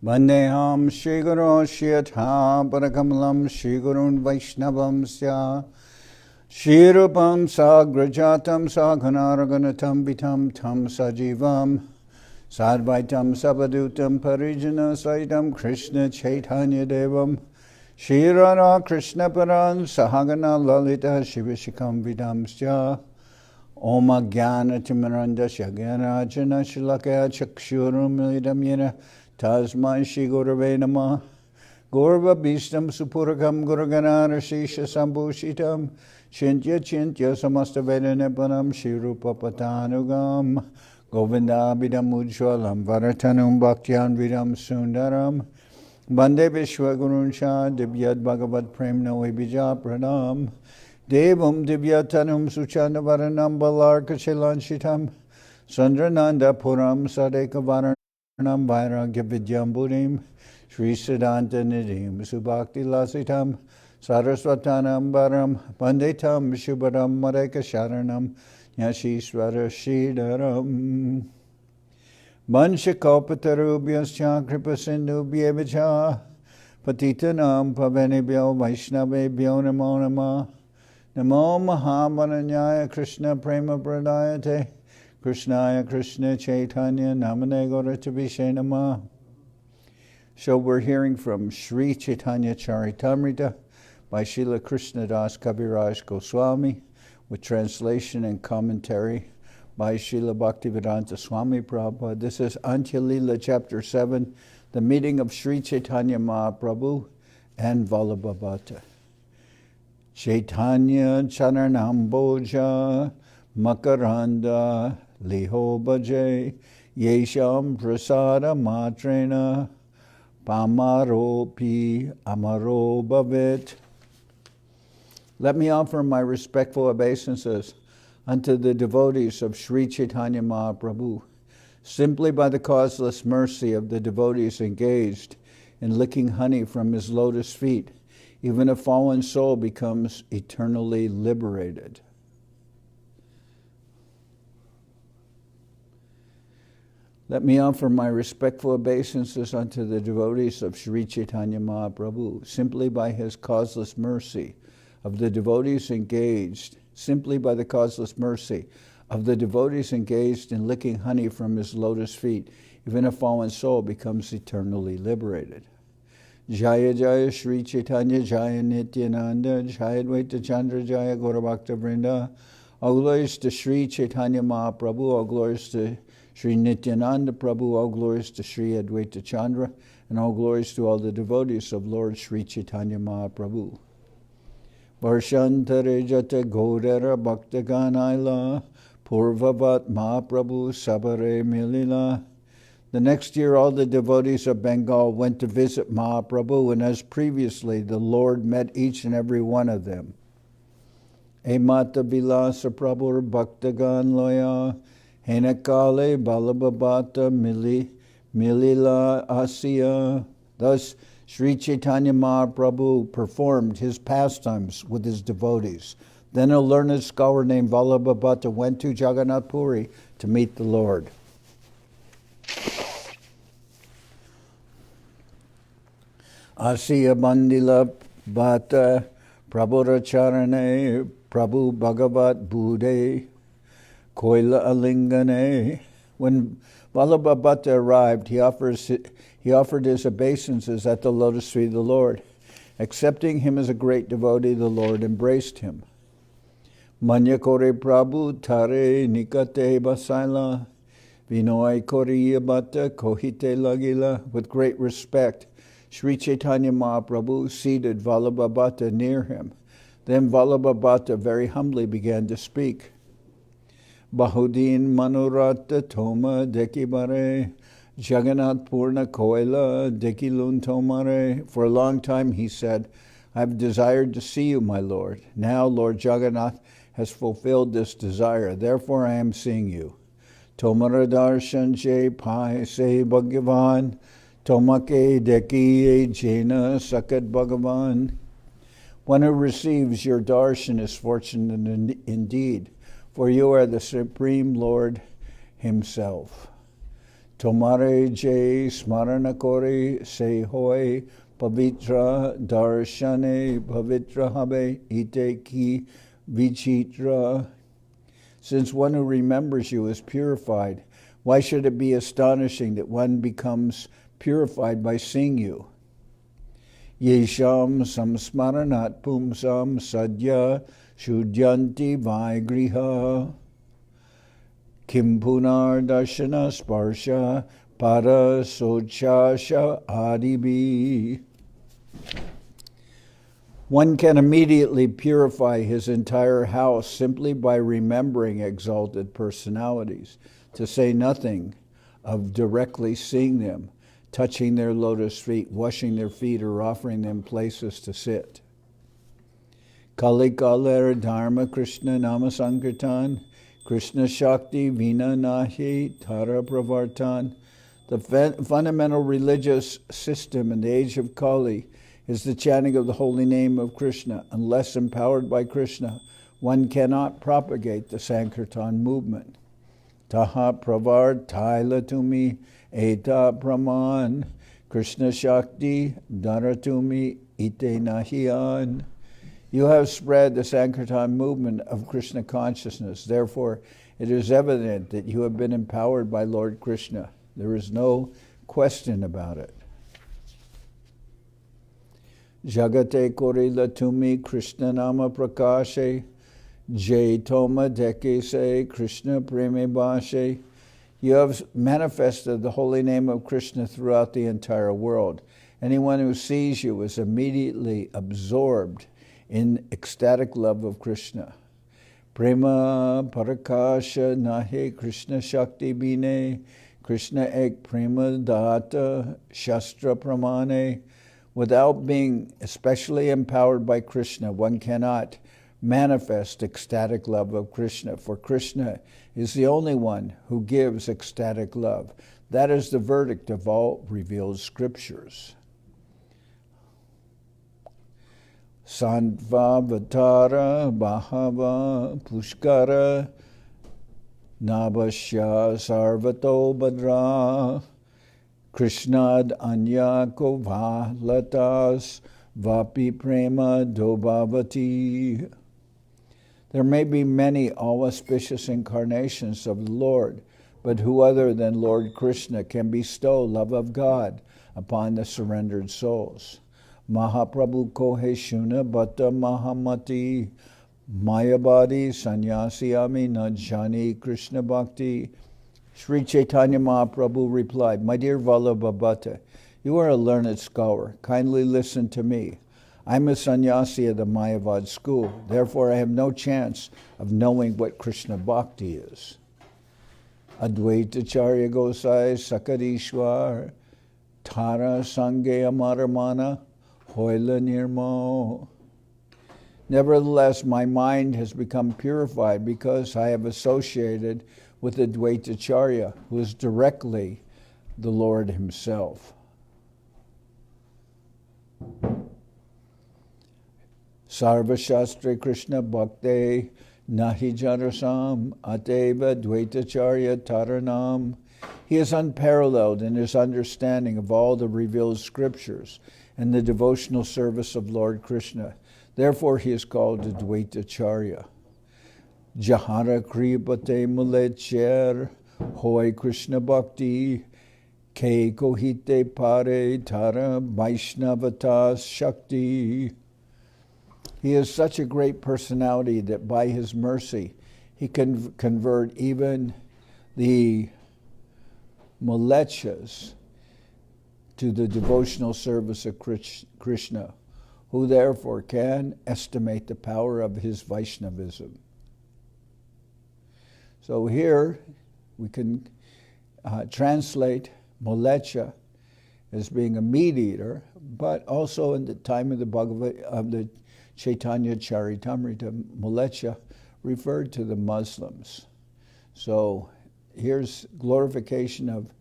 Vandeham Shri Guru Shiyatha Parakamalam Shri Gurun Vaishnavam Sya Shri Rupam Sagrajatam Saghanaraganatam Vitam Tam Sajivam Sadvaitam Sabadutam Parijana Saitam Krishna Chaitanya Devam Shri Radha Krishna Paran Sahagana Lalita Shivashikam Vidam Sya Om Jnana Timaranda Shagana Jana Shilakaya Chakshurum Milidam Yena Tasmai Shri Gurave Namah Gurva Bhistam Supurakam Gurugana Rashisha Sambhushitam Chintya Chintya Samasta Veda Nipanam Shri Rupa Patanugam Govinda Bidam Ujwalam Varatanum Bhaktyan Vidam Sundaram Bande Vishwagurun Shah Divyad Bhagavad Prem Noe Bija Pranam Devam Divyatanum Suchanda Varanam Balarka Shilanshitam Sandrananda Puram Sadeka Varanam Vairagya Vidyam Buddhim Sri Siddhanta Nidhim Subhakti Lasitam Saraswatanam Varam Panditam Shubhadam Mareka Sharanam Yashishvara Shidaram Vanshakopatarubyascha Kripasindubhyevacha Patitanam Pavanibhyo Vaishnavebhyo Namo Namah Namo Mahamananyaya Krishna Prema Pradayate Krishnaya Krishna Chaitanya Namane Gauratavishe Namah. So we're hearing from Sri Chaitanya Charitamrita by Srila Krishnadas Kaviraj Goswami with translation and commentary by Srila Bhaktivedanta Swami Prabhupada. This is Antya-lila chapter 7, the meeting of Sri Chaitanya Mahprabhu and Vallabha Bhatta. Chaitanya Charanamboja Makaranda Liho Bhaje Yesham Prasada Matrena Pamaropi Amaro Bhavit. Let me offer my respectful obeisances unto the devotees of Sri Chaitanya Mahprabhu. Simply by the causeless mercy of the devotees engaged in licking honey from his lotus feet, even a fallen soul becomes eternally liberated. Let me offer my respectful obeisances unto the devotees of Sri Chaitanya Mahprabhu. Simply by his causeless mercy of the devotees engaged, simply by the causeless mercy of the devotees engaged in licking honey from his lotus feet, even a fallen soul becomes eternally liberated. Jaya Jaya Sri Chaitanya Jaya Nityananda Jaya Dvaita Chandra Jaya Gaurabhakta Vrinda. All glories to Sri Chaitanya Mahprabhu, all glories to Sri Nityananda Prabhu, all glories to Sri Advaita Chandra, and all glories to all the devotees of Lord Sri Chaitanya Mahprabhu. Varshantare Jata Godara Bhaktaganaila Purvavat Mahaprabhu Sabare Milila. The next year all the devotees of Bengal went to visit Mahaprabhu, and as previously the Lord met each and every one of them. Emata Vilasa Prabhur Bhaktagan Loya Henakale Vallabha Bhatta Milila Asya. Thus Sri Chaitanya Mahaprabhu performed his pastimes with his devotees. Then a learned scholar named Vallabha Bhatta went to Jagannath Puri to meet the Lord. Asya Bandila Bhatta Prabhuracharane Prabhu Bhagavat Bude Koila Alingane. When Vallabha Bhatta arrived, he offered his obeisances at the lotus feet of the Lord. Accepting him as a great devotee, the Lord embraced him. Manya Kore Prabhu Tare Nikate Basaila Vinoy Koriya Bhatta Kohite Lagila. With great respect, Sri Chaitanya Mahprabhu seated Vallabha Bhatta near him. Then Vallabha Bhatta very humbly began to speak. Bahudin Manurata Toma Dekibare Jagannath Purna Koila Dekilun Tomare. For a long time, he said, I've desired to see you, my Lord. Now Lord Jagannath has fulfilled this desire. Therefore I am seeing you. Tomara Darshan Je Pai Se Bhagavan Tomake Deki Jena Sakat Bhagavan. One who receives your darshan is fortunate indeed, for you are the Supreme Lord himself. Tomare je smarana kore se hoy pavitra darshane pavitra habe ite ki vichitra. Since one who remembers you is purified, why should it be astonishing that one becomes purified by seeing you? Yesham samsmaranat pumsam sadya shudyanti vaigriha kim punar darshana sparsha para sochasha adibi. One can immediately purify his entire house simply by remembering exalted personalities, to say nothing of directly seeing them, touching their lotus feet, washing their feet, or offering them places to sit. Kali Kaler Dharma Krishna Nama Sankirtan, Krishna Shakti Vina Nahi Tara Pravartan. The fundamental religious system in the age of Kali is the chanting of the holy name of Krishna. Unless empowered by Krishna, one cannot propagate the Sankirtan movement. Taha pravar taila tumi eta praman Krishna Shakti dharatumi ite nahiyan. You have spread the Sankirtan movement of Krishna consciousness. Therefore, it is evident that you have been empowered by Lord Krishna. There is no question about it. Jagate korila tumi Krishna nama prakashe Jai Toma Deke Se Krishna Preme Bashe. You have manifested the holy name of Krishna throughout the entire world. Anyone who sees you is immediately absorbed in ecstatic love of Krishna. Prema Parakasha Nahe Krishna Shakti Bine Krishna Ek Prema Data Shastra Pramane. Without being especially empowered by Krishna, one cannot manifest ecstatic love of Krishna, for Krishna is the only one who gives ecstatic love. That is the verdict of all revealed scriptures. Sandva Vatara Bahava Pushkara Nabhashya Sarvato Badra Krishnad Anya Kovalatas Vapi Prema Dobhavati. There may be many all-auspicious incarnations of the Lord, but who other than Lord Krishna can bestow love of God upon the surrendered souls? Mahaprabhu Kohe Shuna Bhatta Mahamati Mayabadi Sannyasiyami Najani Krishna Bhakti. Sri Chaitanya Mahprabhu replied, "My dear Vallabha Bhatta, you are a learned scholar. Kindly listen to me. I'm a sannyasi of the Mayavad school. Therefore, I have no chance of knowing what Krishna Bhakti is. Advaita Charya Gosai Sakadishwar Tara Sangeya Maramana Hoila Nirmo. Nevertheless, my mind has become purified because I have associated with Advaita Charya, who is directly the Lord himself." Sarva Shastra Krishna Bhakte Nahi Janarasam Ateva Dvaitacharya Taranam. He is unparalleled in his understanding of all the revealed scriptures and the devotional service of Lord Krishna. Therefore he is called Dvaitacharya. Jahara Kripate Mulecher Hoy Krishna Bhakti Ke Kohite Pare Tara Vaishnavatas Shakti. He is such a great personality that by his mercy he can convert even the Malechas to the devotional service of Krishna, who therefore can estimate the power of his Vaishnavism. So here we can translate Malecha as being a meat eater, but also in the time of the Chaitanya Charitamrita, Malecha referred to the Muslims. So here's glorification of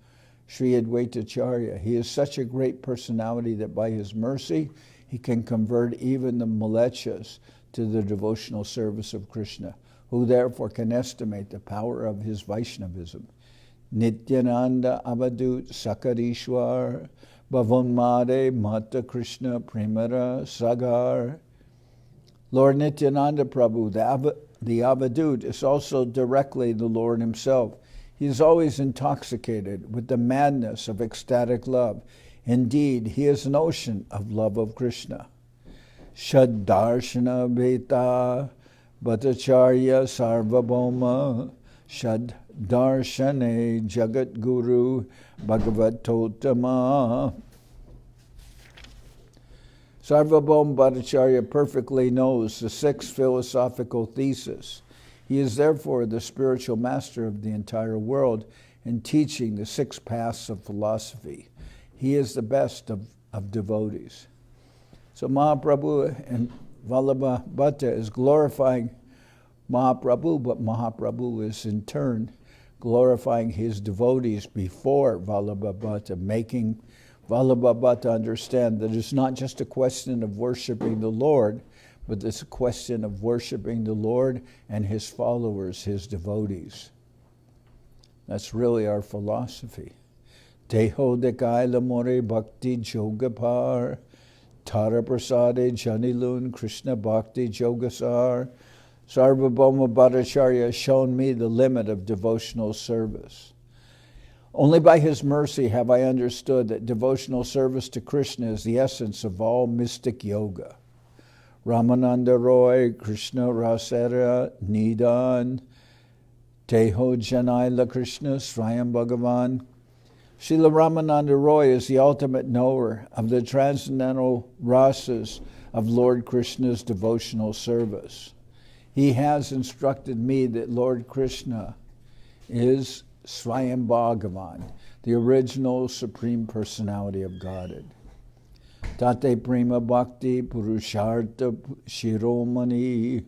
Sri Advaitacharya. He is such a great personality that by his mercy he can convert even the Malechas to the devotional service of Krishna, who therefore can estimate the power of his Vaishnavism. Nityananda Avadut Sakarishwar, Bhavonmade Mata Krishna Premara Sagar. Lord Nityananda Prabhu, the Avadut, is also directly the Lord himself. He is always intoxicated with the madness of ecstatic love. Indeed, he is an ocean of love of Krishna. Shad Darshana Beta Bhattacharya Sarvabhauma Shad Darshane Jagat Guru Bhagavatottama. Sarvabhauma Bhattacharya perfectly knows the 6 philosophical theses. He is therefore the spiritual master of the entire world in teaching the 6 paths of philosophy. He is the best of devotees. So Mahaprabhu and Vallabha Bhatta is glorifying Mahaprabhu, but Mahaprabhu is in turn glorifying his devotees before Vallabha Bhatta, making Vallabha Bhatta understand that it's not just a question of worshiping the Lord, but it's a question of worshiping the Lord and his followers, his devotees. That's really our philosophy. Teho dekaila more bhakti jogapar, Tara prasade janilun Krishna bhakti jogasar. Sarvabhauma Bhattacharya has shown me the limit of devotional service. Only by his mercy have I understood that devotional service to Krishna is the essence of all mystic yoga. Ramananda Roy, Krishna Rasera, Nidan, Teho Janaila Krishna, Swayam Bhagavan. Srila Ramananda Roy is the ultimate knower of the transcendental rasas of Lord Krishna's devotional service. He has instructed me that Lord Krishna is Swayam Bhagavan, the original Supreme Personality of Godhead. Tate Prema Bhakti Purushartha Shiromani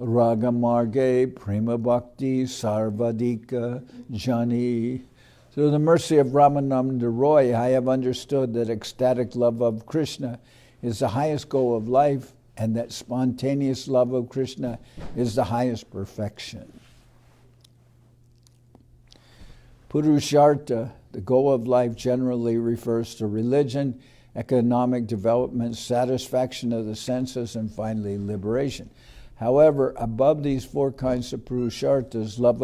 Ragamarge Prema Bhakti Sarvadika Jani. Through the mercy of Ramananda Roy, I have understood that ecstatic love of Krishna is the highest goal of life, and that spontaneous love of Krishna is the highest perfection. Purushartha, the goal of life, generally refers to religion, economic development, satisfaction of the senses, and finally liberation. However, above these 4 kinds of purusharthas, love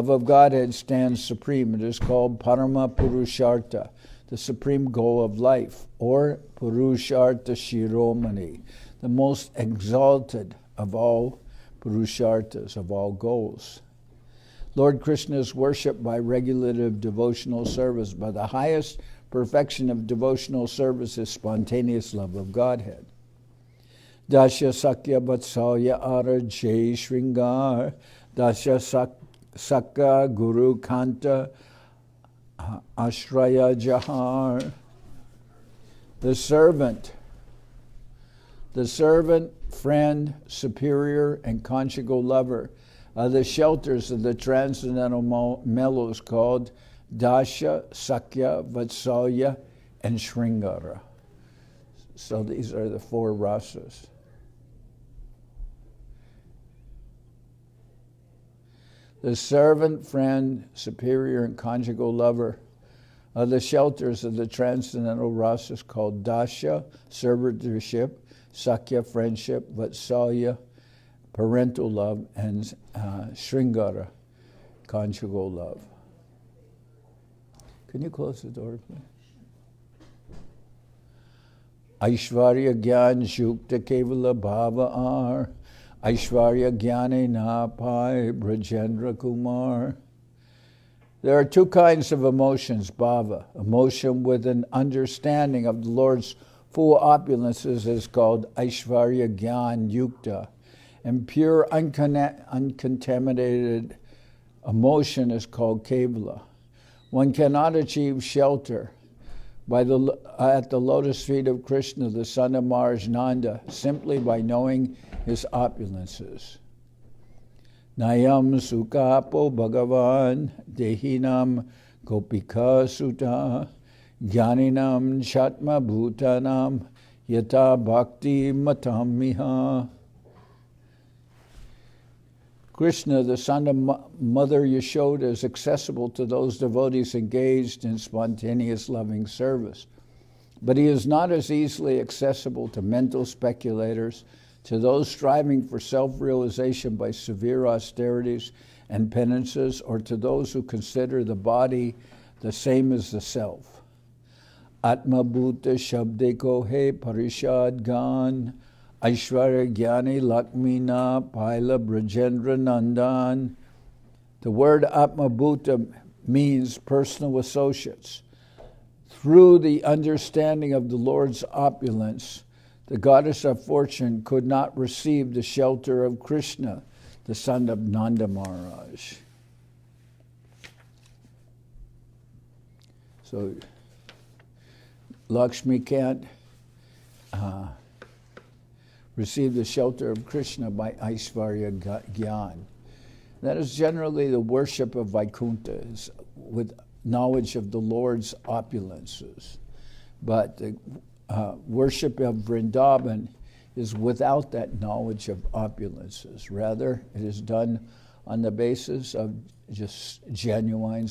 of Godhead stands supreme. It is called Parama Purushartha, the supreme goal of life, or Purushartha Shiromani, the most exalted of all purusharthas, of all goals. Lord Krishna is worshipped by regulative devotional service, but the highest perfection of devotional service is spontaneous love of Godhead. Dasya Sakya Vatsalya Ara Jai Shringar, Dasya Sakya Guru Kanta Ashraya Jahar. The servant, friend, superior, and conjugal lover are the shelters of the transcendental mellows called Dasya, Sakya, Vatsalya, and Sringara. So these are the 4 rasas. The servant, friend, superior, and conjugal lover are the shelters of the transcendental rasas called Dasya, servitorship, Sakya, friendship, Vatsalya, parental love, and Sringara, conjugal love. Can you close the door, please? Aishvarya Gyan Yukta Kevala Bhava Ar, Aishvarya Gyane Na Pai Brajendra Kumar. There are 2 kinds of emotions, bhava. Emotion with an understanding of the Lord's full opulences is called Aishvarya Gyan Yukta, and pure uncontaminated emotion is called Kevala. One cannot achieve shelter at the lotus feet of Krishna, the son of Maharaj Nanda, simply by knowing his opulences. Nayam Sukapo Bhagavan Dehinam Gopika Sutta Jnaninam Chatma Bhutanam Yata Bhakti Matamiha. Krishna, the son of Mother Yashoda, is accessible to those devotees engaged in spontaneous loving service. But he is not as easily accessible to mental speculators, to those striving for self-realization by severe austerities and penances, or to those who consider the body the same as the self. Atma Bhuta Shabde Kohe Parishad Gan Aishwarya Gyani Lakmina Paila Brajendra Nandan. The word Atma Bhuta means personal associates. Through the understanding of the Lord's opulence, the goddess of fortune could not receive the shelter of Krishna, the son of Nanda Maharaj. So Lakshmi can't receive the shelter of Krishna by Aishwarya Gyan. That is generally the worship of Vaikuntha, with knowledge of the Lord's opulences. But the worship of Vrindavan is without that knowledge of opulences. Rather, it is done on the basis of just genuine and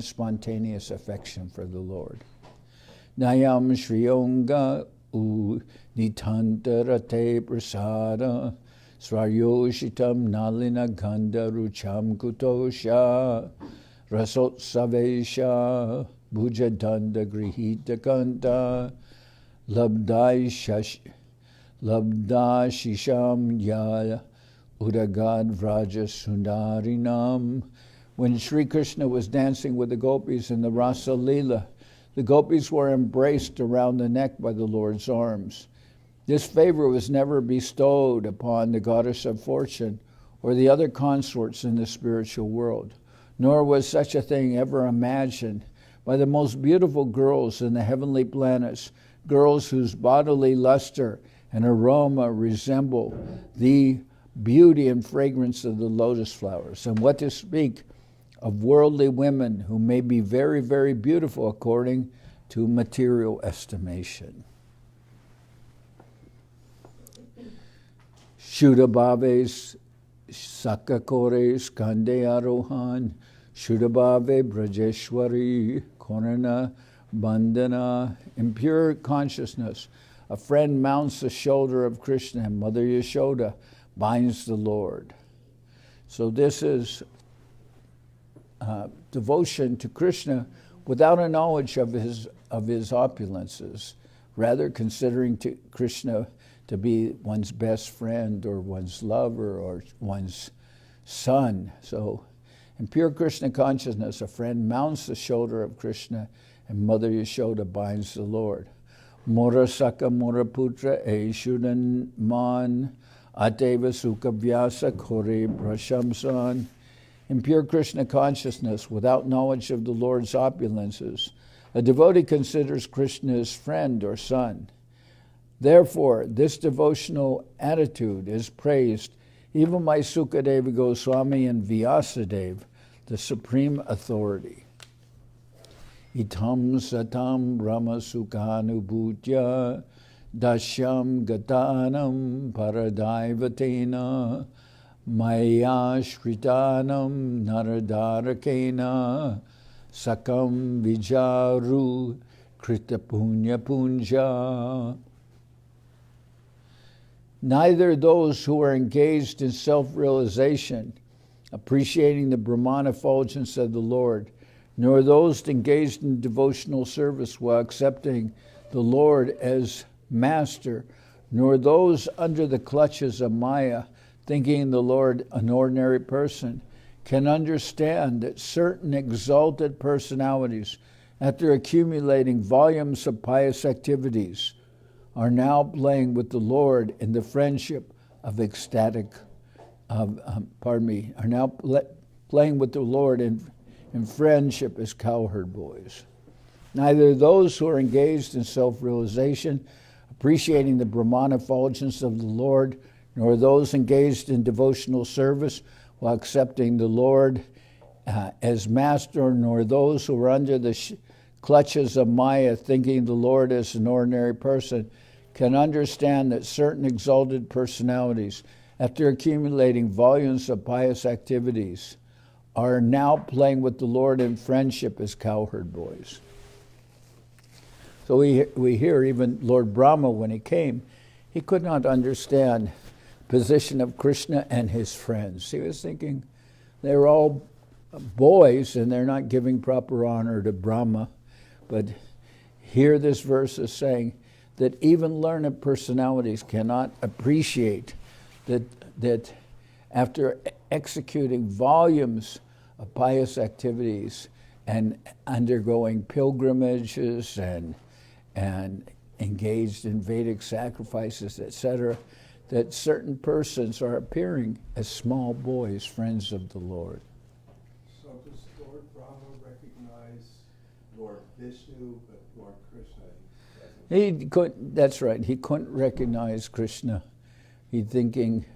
spontaneous affection for the Lord. Nayam Shriyonga U Nitantarate Prasada Svaryoshitam Nalina Gandha Rucham Kutosha Rasotsavesha Bhujadanda Grihita Kanta Labda Shisham Ya Udagad Vraja Sundarinam. When Sri Krishna was dancing with the gopis in the Rasa-lila, the gopis were embraced around the neck by the Lord's arms. This favor was never bestowed upon the goddess of fortune or the other consorts in the spiritual world, nor was such a thing ever imagined by the most beautiful girls in the heavenly planets, girls whose bodily luster and aroma resemble the beauty and fragrance of the lotus flowers. And what to speak of worldly women who may be very, very beautiful according to material estimation. Shudabhaves Sakakores Kande Arohan Shudabhave Brajeshwari Korana Bandana. In pure consciousness, a friend mounts the shoulder of Krishna, and Mother Yashoda binds the Lord. So this is devotion to Krishna without a knowledge of his opulences, rather considering Krishna to be one's best friend or one's lover or one's son. So in pure Krishna consciousness, a friend mounts the shoulder of Krishna, and Mother Yashoda binds the Lord. Mora Saka Mora Putra Eshudan Man Ateva Sukha Vyasa Kore Prashamsan. In pure Krishna consciousness, without knowledge of the Lord's opulences, a devotee considers Krishna his friend or son. Therefore, this devotional attitude is praised even by Sukadeva Goswami and Vyasadeva, the supreme authority. Itam satam brahma sukhanubhutya dashyam gatanam paradaivatena maya shritanam naradarakena sakam vijaru kritapunya punja. Neither those who are engaged in self-realization, appreciating the Brahman effulgence of the Lord, nor those engaged in devotional service while accepting the Lord as master, nor those under the clutches of Maya, thinking the Lord an ordinary person, can understand that certain exalted personalities, after accumulating volumes of pious activities, are now playing with the Lord in the friendship of ecstatic, are now playing with the Lord in friendship as cowherd boys. Neither those who are engaged in self-realization, appreciating the Brahman effulgence of the Lord, nor those engaged in devotional service while accepting the Lord as master, nor those who are under the clutches of Maya, thinking the Lord as an ordinary person, can understand that certain exalted personalities, after accumulating volumes of pious activities, are now playing with the Lord in friendship as cowherd boys. So we hear even Lord Brahma, when he came, he could not understand the position of Krishna and his friends. He was thinking they're all boys and they're not giving proper honor to Brahma. But here this verse is saying that even learned personalities cannot appreciate that after executing volumes of pious activities and undergoing pilgrimages and engaged in Vedic sacrifices, etc., that certain persons are appearing as small boys, friends of the Lord. So does Lord Brahma recognize Lord Vishnu, but Lord Krishna doesn't? He couldn't. That's right. He couldn't recognize Krishna. He's thinking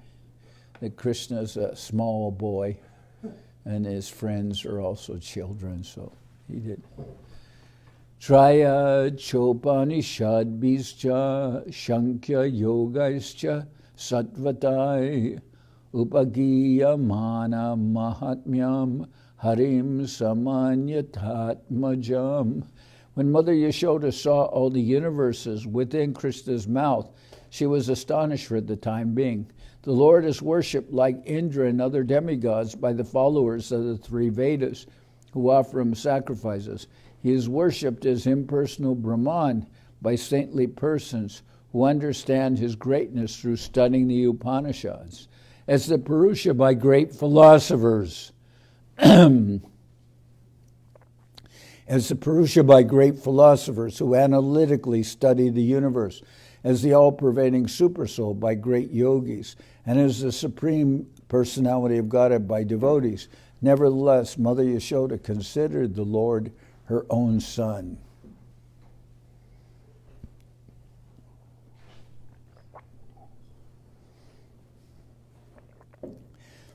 that Krishna's a small boy, and his friends are also children. So he did. Traya Chopanishad Bischa Shankya Yogaischa Sattvatai Upagiya Mana Mahatmyam Harim Samanyatatmajam. When Mother Yashoda saw all the universes within Krishna's mouth, she was astonished for the time being. The Lord is worshipped like Indra and other demigods by the followers of the three Vedas who offer him sacrifices. He is worshipped as impersonal Brahman by saintly persons who understand his greatness through studying the Upanishads, as the Purusha by great philosophers. As the Purusha by great philosophers who analytically study the universe, as the all-pervading Supersoul by great yogis, and as the Supreme Personality of Godhead by devotees. Nevertheless, Mother Yashoda considered the Lord her own son.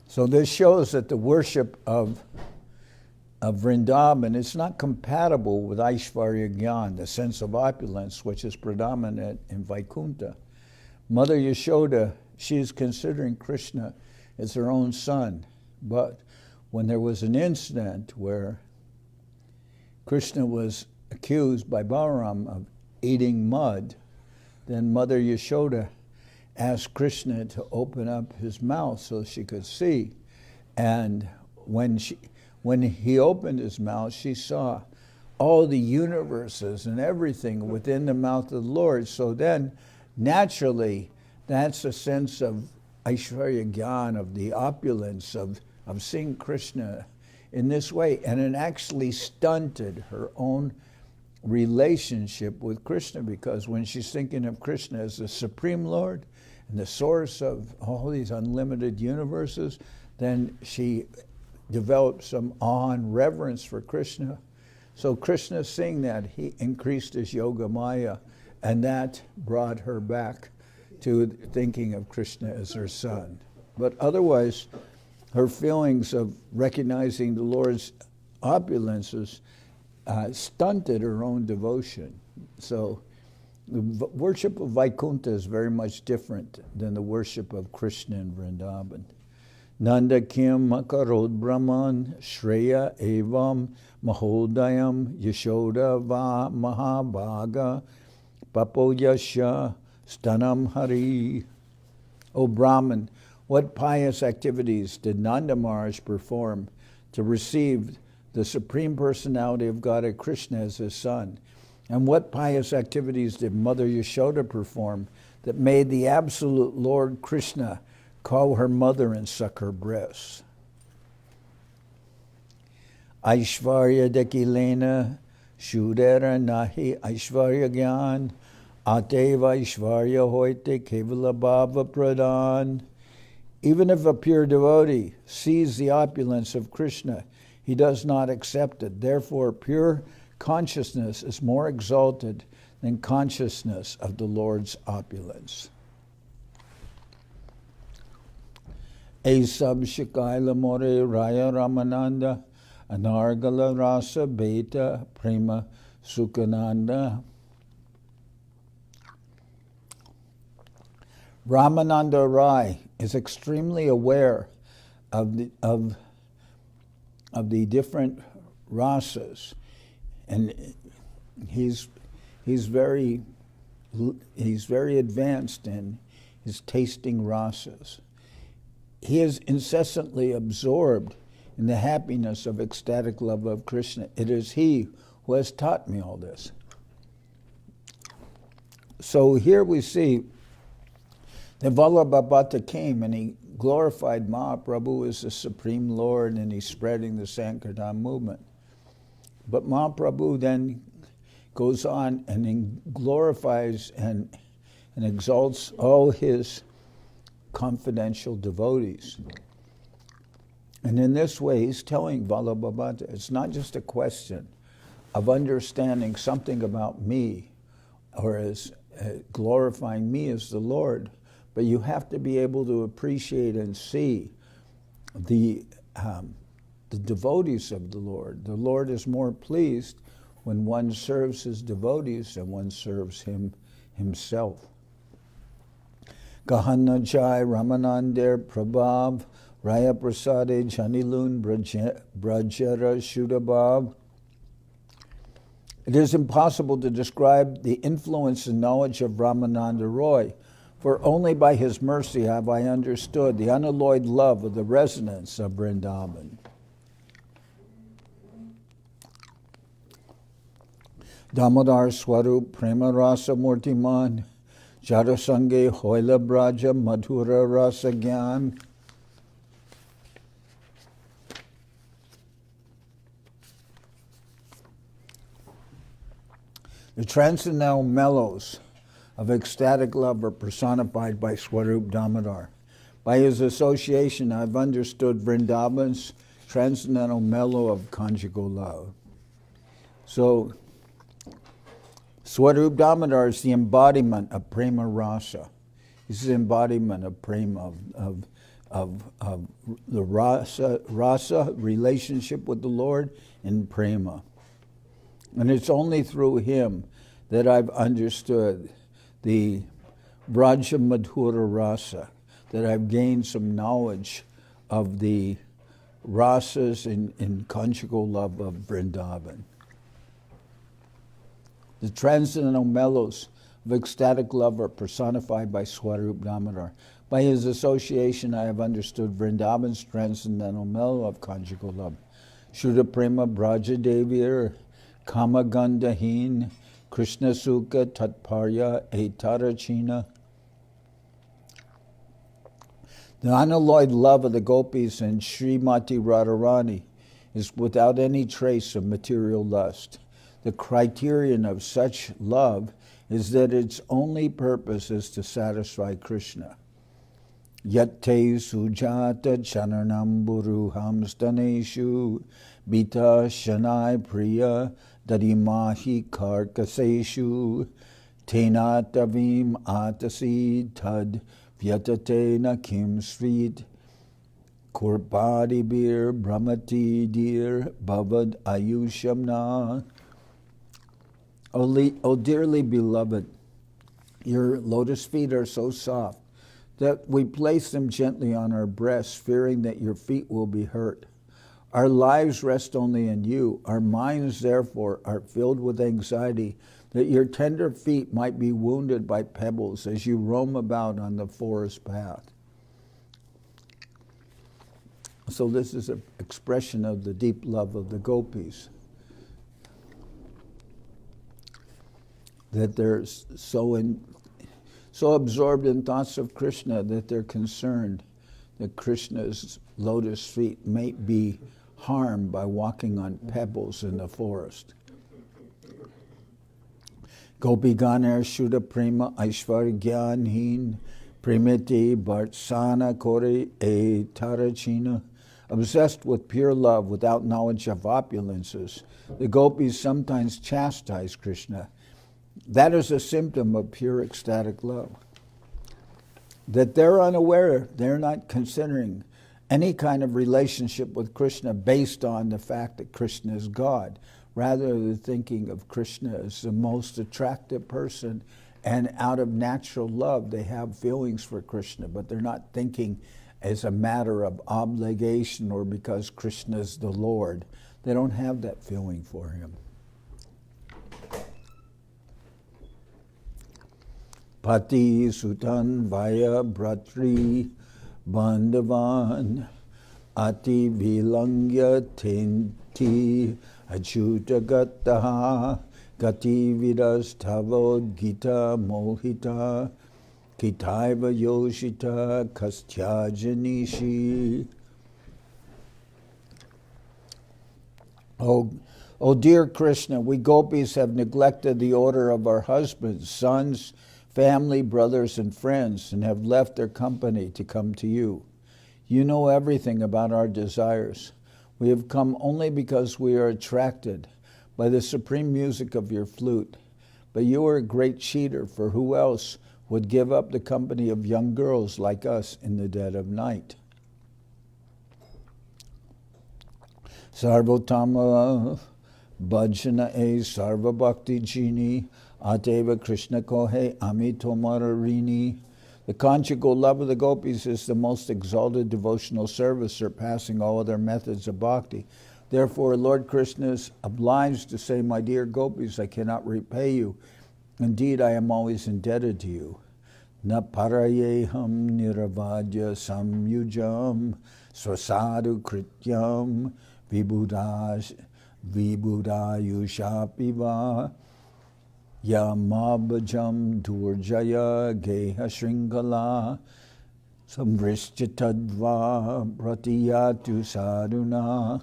So this shows that the worship of Vrindavan is not compatible with Aishvarya Gyan, the sense of opulence which is predominant in Vaikuntha. Mother Yashoda, she is considering Krishna as her own son, but when there was an incident where Krishna was accused by Balaram of eating mud, then Mother Yashoda asked Krishna to open up his mouth so she could see. And when he opened his mouth, she saw all the universes and everything within the mouth of the Lord. So then, naturally, that's a sense of Aishvarya Gyan, of the opulence of seeing Krishna in this way. And it actually stunted her own relationship with Krishna, because when she's thinking of Krishna as the Supreme Lord and the source of all these unlimited universes, then she developed some awe and reverence for Krishna. So Krishna, seeing that, he increased his yoga maya, and that brought her back to thinking of Krishna as her son. But otherwise, her feelings of recognizing the Lord's opulences stunted her own devotion. So the worship of Vaikuntha is very much different than the worship of Krishna in Vrindavan. Nanda Kim Makarod Brahman Shreya Evam Mahodayam Yashoda Va Mahabhaga Papo Yasha Stanam Hari. O Brahman, what pious activities did Nanda Maharaj perform to receive the Supreme Personality of Godhead Krishna as his son? And what pious activities did Mother Yashoda perform that made the absolute Lord Krishna call her mother and suck her breasts? Aishvarya Dekilena Shudera Nahi Aishvarya Gyan Ateva Aishvarya Hoite Kevala Bhava Pradhan. Even if a pure devotee sees the opulence of Krishna, he does not accept it. Therefore, pure consciousness is more exalted than consciousness of the Lord's opulence. Esab Shikaila More Raya Ramananda Anargala Rasa Beta Prema Sukhananda. Ramananda Rai is extremely aware of the different rasas, and he's very advanced in his tasting rasas. He is incessantly absorbed in the happiness of ecstatic love of Krishna. It is he who has taught me all this. So here we see that Vallabha Bhatta came and he glorified Mahaprabhu as the Supreme Lord, and he's spreading the Sankirtan movement. But Mahaprabhu then goes on and he glorifies and exalts all his confidential devotees. And in this way, he's telling Vallabha Bhatta, it's not just a question of understanding something about me or as glorifying me as the Lord, but you have to be able to appreciate and see the devotees of the Lord. The Lord is more pleased when one serves his devotees than one serves him himself. Gahanna Jai Ramanandir Prabhav Raya Prasade Janilun Brajara Shudabhav. It is impossible to describe the influence and knowledge of Ramananda Roy, for only by his mercy have I understood the unalloyed love of the residents of Vrindavan. Damodar Swarup Prema Rasa Murtiman Jarasange Hoila Braja Madhura Rasa Gyan. The transcendental mellows of ecstatic love are personified by Swarup Damodar. By his association, I've understood Vrindavan's transcendental mellow of conjugal love. So, Swarup Damodar is the embodiment of prema rasa. He's the embodiment of prema, of the rasa relationship with the Lord in prema. And it's only through him that I've understood the Vraja Madhura Rasa, that I've gained some knowledge of the rasas in conjugal love of Vrindavan. The transcendental mellows of ecstatic love are personified by Swarup Damodar. By his association, I have understood Vrindavan's transcendental mellow of conjugal love. Shuddha Prema Braja Devir Kama Gandahin Krishna Sukha Tatparya Etarachina. The unalloyed love of the gopis and Srimati Radharani is without any trace of material lust. The criterion of such love is that its only purpose is to satisfy Krishna. Yatte sujata charanam buruham staneshu bita shanai priya dadimahi karkaseshu tenatavim atasi tad vyatatena kim srit kurpadi bir brahmati dir bhavad ayushamna. O dearly beloved, your lotus feet are so soft that we place them gently on our breasts, fearing that your feet will be hurt. Our lives rest only in you. Our minds, therefore, are filled with anxiety that your tender feet might be wounded by pebbles as you roam about on the forest path. So this is an expression of the deep love of the gopis, that they're so absorbed in thoughts of Krishna that they're concerned that Krishna's lotus feet may be harmed by walking on pebbles in the forest. Gopi Ganer Shuddha Prema Aishvargyanhin Primiti Bhartsana Kori E Tarachina. Obsessed with pure love without knowledge of opulences, the gopis sometimes chastise Krishna. That is a symptom of pure ecstatic love. That they're unaware, they're not considering any kind of relationship with Krishna based on the fact that Krishna is God. Rather, they're thinking of Krishna as the most attractive person And out of natural love, they have feelings for Krishna, but they're not thinking as a matter of obligation or because Krishna is the Lord. They don't have that feeling for him. Pati Sutan Vaya Bratri Bandhavan Ati Vilangya Tenti Achuta Gattaha Gati Vidas Tavod Gita Mohita Kitaiva Yoshita Kastyajanishi. O dear Krishna, we gopis have neglected the order of our husbands, sons, family, brothers, and friends, and have left their company to come to you. You know everything about our desires. We have come only because we are attracted by the supreme music of your flute. But you are a great cheater, for who else would give up the company of young girls like us in the dead of night? Sarvotama Bhajana e Sarva Bhakti Jini Ateva Krishna Kohe Amitomararini. The conjugal love of the gopis is the most exalted devotional service, surpassing all other methods of bhakti. Therefore, Lord Krishna is obliged to say, my dear gopis, I cannot repay you. Indeed, I am always indebted to you. Na parayeham niravadya samyujam swasadu krityam vibudayushapiva yamabhajam durjaya geha shringala samvrishtadva pratiyatu sadhuna.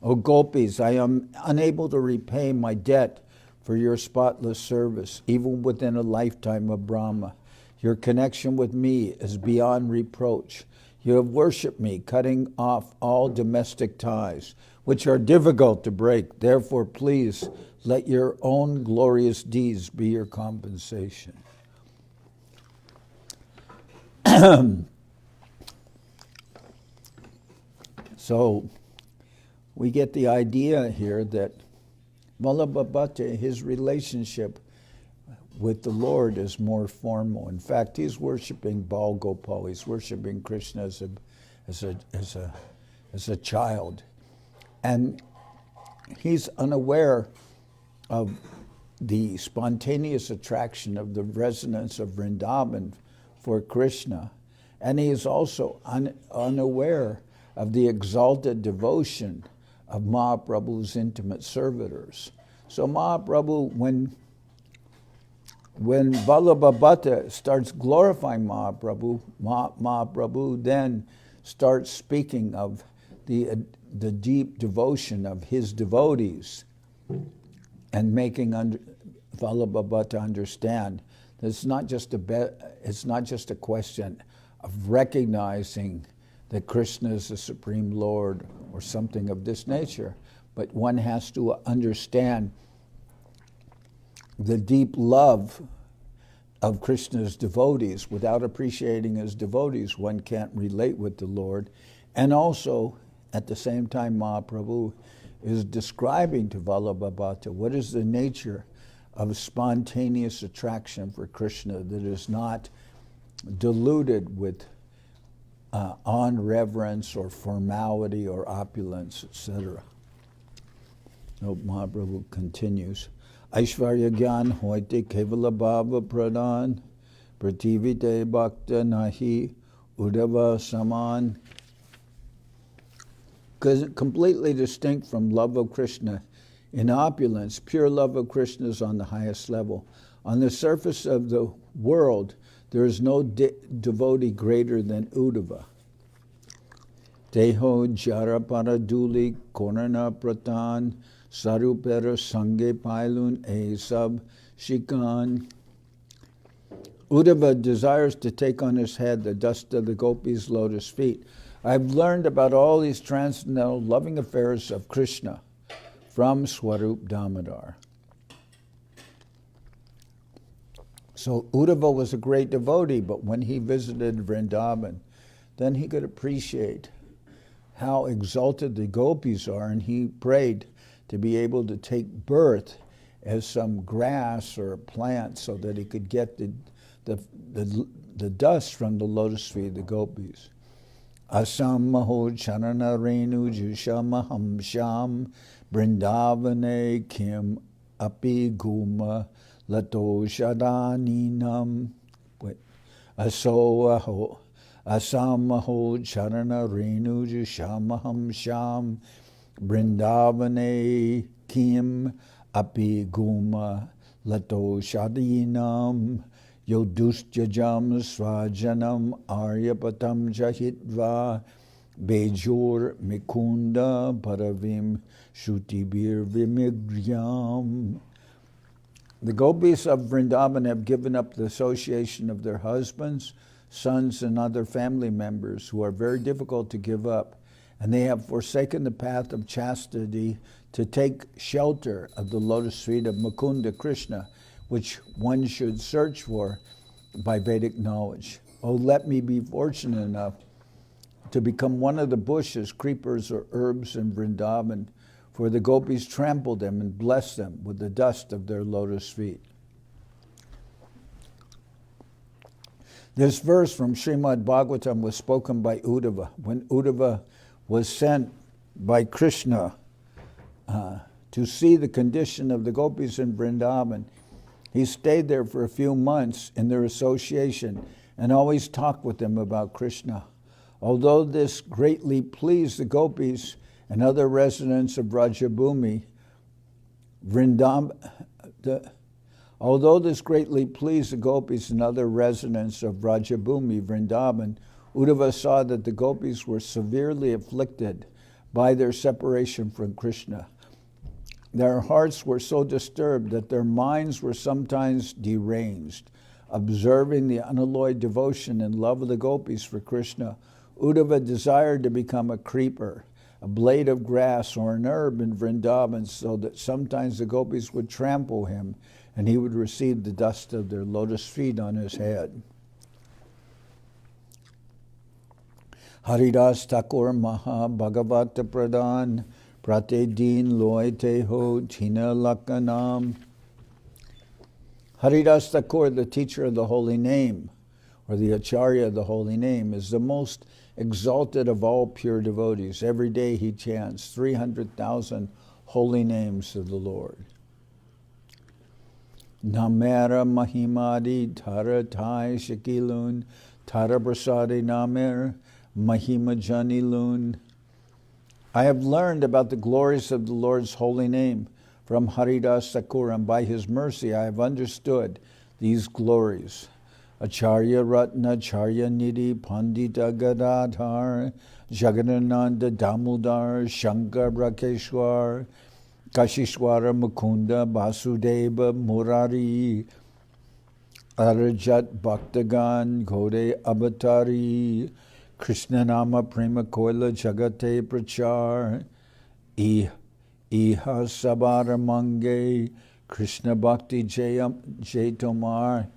O gopis, I am unable to repay my debt for your spotless service, even within a lifetime of Brahma. Your connection with me is beyond reproach. You have worshipped me, cutting off all domestic ties, which are difficult to break. Therefore, please let your own glorious deeds be your compensation. So, we get the idea here that Vallabha Bhatta, his relationship with the Lord is more formal. In fact, he's worshiping Bal Gopal. He's worshiping Krishna as a child, and he's unaware of the spontaneous attraction of the resonance of Vrindavan for Krishna, and he is also unaware of the exalted devotion of Mahaprabhu's intimate servitors. So Mahaprabhu, when Vallabha Bhatta starts glorifying Mahaprabhu, Mahaprabhu then starts speaking of the deep devotion of his devotees and making Vallabha Bhatta understand that it's not just a question of recognizing that Krishna is the Supreme Lord or something of this nature, but one has to understand the deep love of Krishna's devotees. Without appreciating his devotees, one can't relate with the Lord. And also, at the same time, Mahaprabhu is describing to Vallabha Bhatta what is the nature of spontaneous attraction for Krishna that is not diluted with on reverence or formality or opulence, etc. So Mahaprabhu continues. Aishvarya Gyan hoite kevala bhava pradhan prativite bhakta nahi udava saman. Completely distinct from love of Krishna. In opulence, pure love of Krishna is on the highest level. On the surface of the world, there is no devotee greater than Uddhava. Deho jara paraduli korana pratan sarupera sange pailun e sab shikan. Uddhava desires to take on his head the dust of the gopis' lotus feet. I've learned about all these transcendental loving affairs of Krishna from Swarup Damodar. So Uddhava was a great devotee, but when he visited Vrindavan, then he could appreciate how exalted the gopis are, and he prayed to be able to take birth as some grass or a plant so that he could get the dust from the lotus feet of the gopis. Asam maho charana renu jushamaham sham brindavane kim api guma lato shadaninam. Aso asamaho charana renu jushamaham sham brindavane kim api guma lato shadinam yodustjajam swajanam aryapatam jahitva bejor mikunda paravim shutibir vimigryam. The gopis of Vrindavan have given up the association of their husbands, sons, and other family members who are very difficult to give up, and they have forsaken the path of chastity to take shelter of the lotus feet of Mukunda Krishna, which one should search for by Vedic knowledge. Oh, let me be fortunate enough to become one of the bushes, creepers, or herbs in Vrindavan, for the gopis trample them and bless them with the dust of their lotus feet. This verse from Srimad Bhagavatam was spoken by Uddhava. When Uddhava was sent by Krishna to see the condition of the gopis in Vrindavan, he stayed there for a few months in their association and always talked with them about Krishna. Although this greatly pleased the gopis and other residents of Vrajabhumi, Vrindavan, Uddhava saw that the gopis were severely afflicted by their separation from Krishna. Their hearts were so disturbed that their minds were sometimes deranged. Observing the unalloyed devotion and love of the gopis for Krishna, Uddhava desired to become a creeper, a blade of grass, or an herb in Vrindavan, so that sometimes the gopis would trample him and he would receive the dust of their lotus feet on his head. Haridas Thakur Maha Bhagavata Pradhan Prate Din Loy Teho Tina Lakanam. Haridas Thakur, the teacher of the holy name, or the Acharya of the holy name, is the most exalted of all pure devotees. Every day he chants 300,000 holy names of the Lord. Namera Mahimadi Tara Tai Shakilun Tara Prasadi Namer Mahima Janilun. I have learned about the glories of the Lord's holy name from Haridas Thakur, and by his mercy I have understood these glories. Acharya Ratna, Acharya Nidhi, Pandita Gadadhar, Jagannatha Damodar, Shankar Brakeshwar, Kashishwara Mukunda, Vasudeva Murari, Arajat Bhaktagan, Gode Avatari, Krishna Nama Prema Koila Jagate Prachar, Iha Sabara Mange, Krishna Bhakti Jaitomar,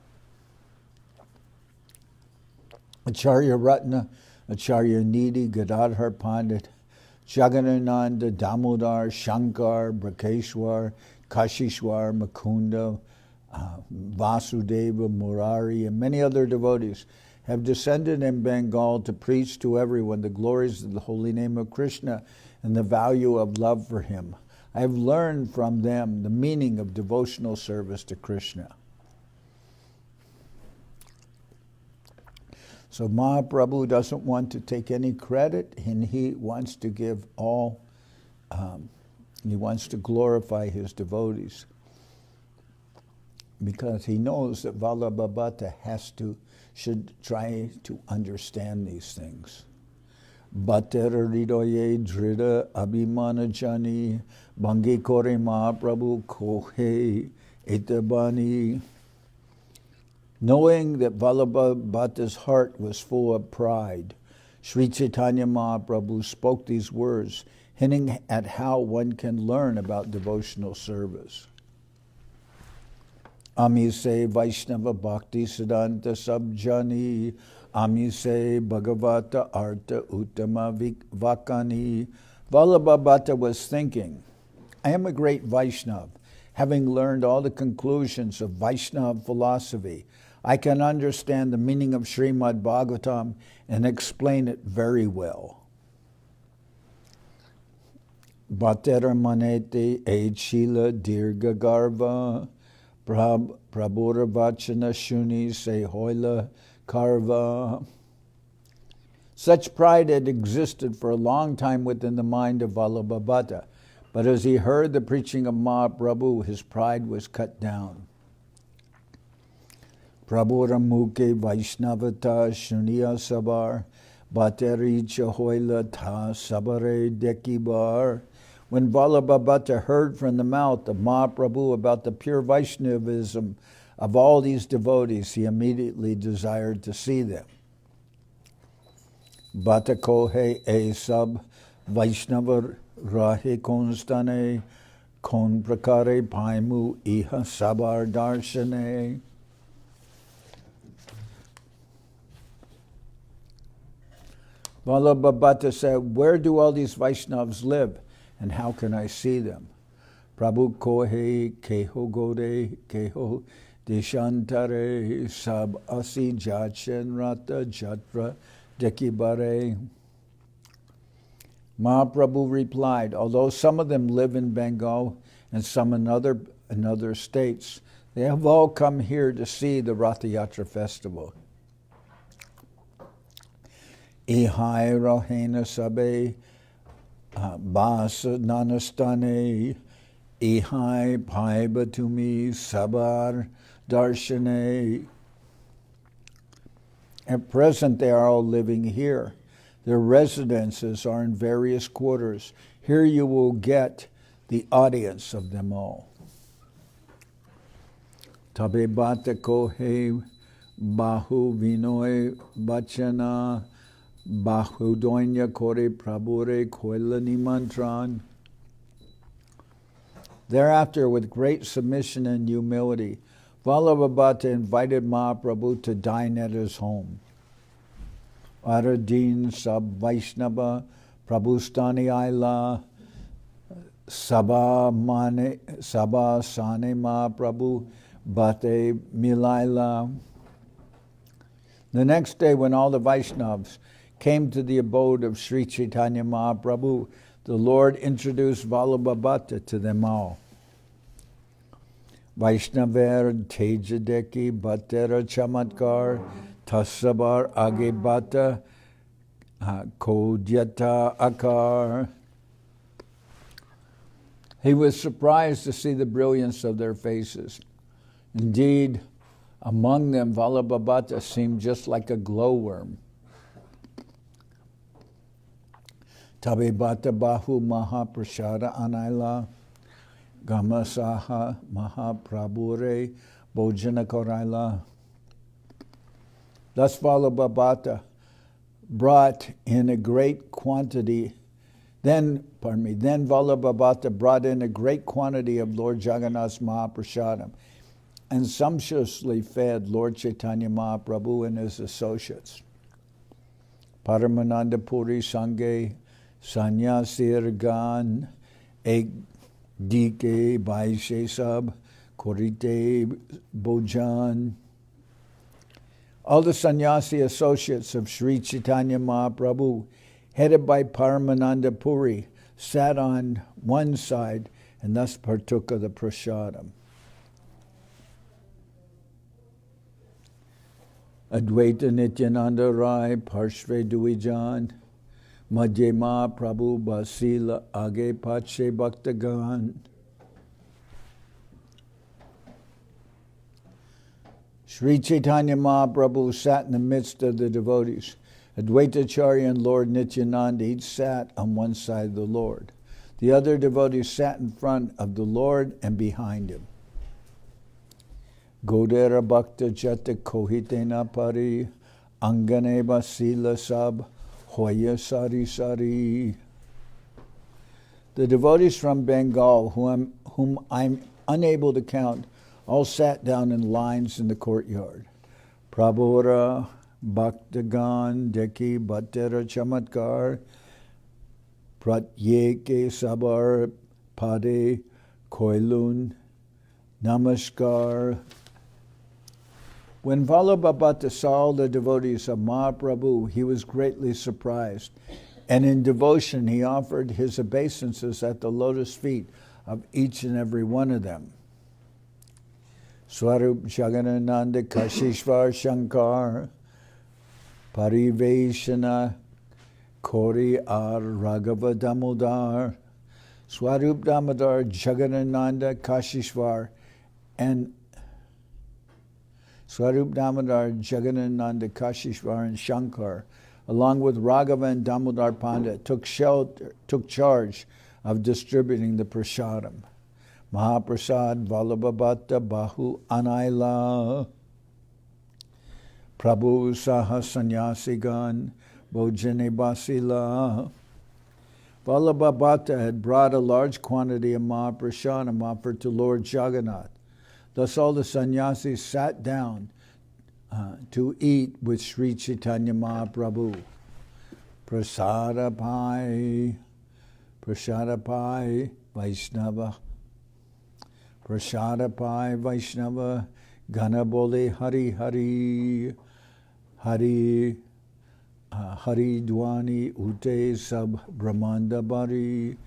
Acharya Ratna, Acharya Nidhi, Gadadhar Pandit, Jagannath, Damodar, Shankar, Brakeshwar, Kashishwar, Mukunda, Vasudeva, Murari, and many other devotees have descended in Bengal to preach to everyone the glories of the holy name of Krishna and the value of love for him. I have learned from them the meaning of devotional service to Krishna. So Mahaprabhu doesn't want to take any credit, and he wants to give all, he wants to glorify his devotees, because he knows that Vallabha Bhatta should try to understand these things. Bhatter Ridoye Drida Abhimana Jani Bangi Kore Mahaprabhu Kohe Etabani. Knowing that Vallabha Bhatta's heart was full of pride, Sri Chaitanya Mahprabhu spoke these words, hinting at how one can learn about devotional service. Ami se Vaishnava Bhakti Siddhanta Sabjani, Ami se Bhagavata Artha Uttama Vakani. Vallabha Bhatta was thinking, I am a great Vaishnava, Having learned all the conclusions of Vaishnava philosophy, I can understand the meaning of Srimad Bhagavatam and explain it very well. Bhattera manete Srila dirga garva prabhura vachana shuni se hoila karva. Such pride had existed for a long time within the mind of Vallabha Bhatta, but as he heard the preaching of Mahaprabhu, his pride was cut down. Prabhura mukhe Vaishnavata shuniya sabar bhatteri chahoila tha sabare dekibar. When Vallabha Bhatta heard from the mouth of Mahaprabhu about the pure Vaishnavism of all these devotees, he immediately desired to see them. Bhatta kohe e sab Vaishnava rahe konstane kon prakare paimu iha sabar darshane. Vallabha Bhatta said, where do all these Vaishnavas live, and how can I see them? Prabhu kohe keho gode keho deshantare sab asi jachen rata jatra dekibare. Mahaprabhu replied, although some of them live in Bengal and some in other states, they have all come here to see the Ratha Yatra festival. Ihai rahena sabe basa nanastane ihai paibatumi sabar darshane. At present they are all living here. Their residences are in various quarters. Here you will get the audience of them all. Tabe bata kohe bahu vinoy bachana bahu doinya kore prabhure koila nimantran. Thereafter, with great submission and humility, Vallabha Bhatta invited Mahaprabhu to dine at his home. Aradin sab Vaishnava Prabhustani Aila Sabha Sane Mahaprabhu Bhate Milaila. The next day, when all the Vaishnavas came to the abode of Sri Chaitanya Mahprabhu, the Lord introduced Vallabha Bhatta to them all. Vaishnaver Tejadeki Bhattera Chamatkar Tasabar Age Bhatta Kodyata Akar. He was surprised to see the brilliance of their faces. Indeed, among them, Vallabha Bhatta seemed just like a glowworm. Tabe Bhatta Bahu Mahaprasada Anaila Gamasaha Mahaprabhure Bhojana Koraila. Thus Vallabha Bhatta brought in a great quantity. Then Vallabha Bhatta brought in a great quantity of Lord Jagannath's Mahaprasadam and sumptuously fed Lord Chaitanya Mahprabhu and his associates. Paramananda Puri Sanghe Sanyasir Gan Ek Dike Baishe Sab Korite Bojan. All the sannyasi associates of Sri Chaitanya Mahprabhu, headed by Paramananda Puri, sat on one side and thus partook of the prasadam. Advaita Nityananda Rai Parshve Duijan Madhye Mahaprabhu Basila Age Pache Bhaktagan. Sri Chaitanya Mahprabhu sat in the midst of the devotees. Advaita Acharya and Lord Nityananda each sat on one side of the Lord. The other devotees sat in front of the Lord and behind him. Godera Bhakta Jata Kohitena Pari Angane Basila Sab Hoya Sari Sari. The devotees from Bengal, whom I'm unable to count, all sat down in lines in the courtyard. Prabhura Bhaktagan Deki Bhattera Chamatkar Pratyeke Sabar Pade Koilun Namaskar. When Vallabha Bhatta saw all the devotees of Mahaprabhu, he was greatly surprised, and in devotion he offered his obeisances at the lotus feet of each and every one of them. Swarup Jaganananda Kashishvar Shankar Pariveshana Kori Ar Raghava Damodar Swarup Damodar Jaganananda Kashishvar and Swarup Damodar Jaganananda Kashishvar and Shankar, along with Raghava and Damodar Pandit, took charge of distributing the prasadam. Mahaprasad Vallabha Bhatta Bahu Anaila Prabhu Saha Sannyasigan Bojane Basila. Vallabha Bhatta had brought a large quantity of Mahaprasadam offered to Lord Jagannath. Thus all the sannyasis sat down to eat with Sri Chaitanya Mahprabhu. Prasada Pai Vaishnava. Prasada Pai Vaishnava Gana Bole Hari Hari Hari Hari Dwani Ute Sab Brahmanda Bari.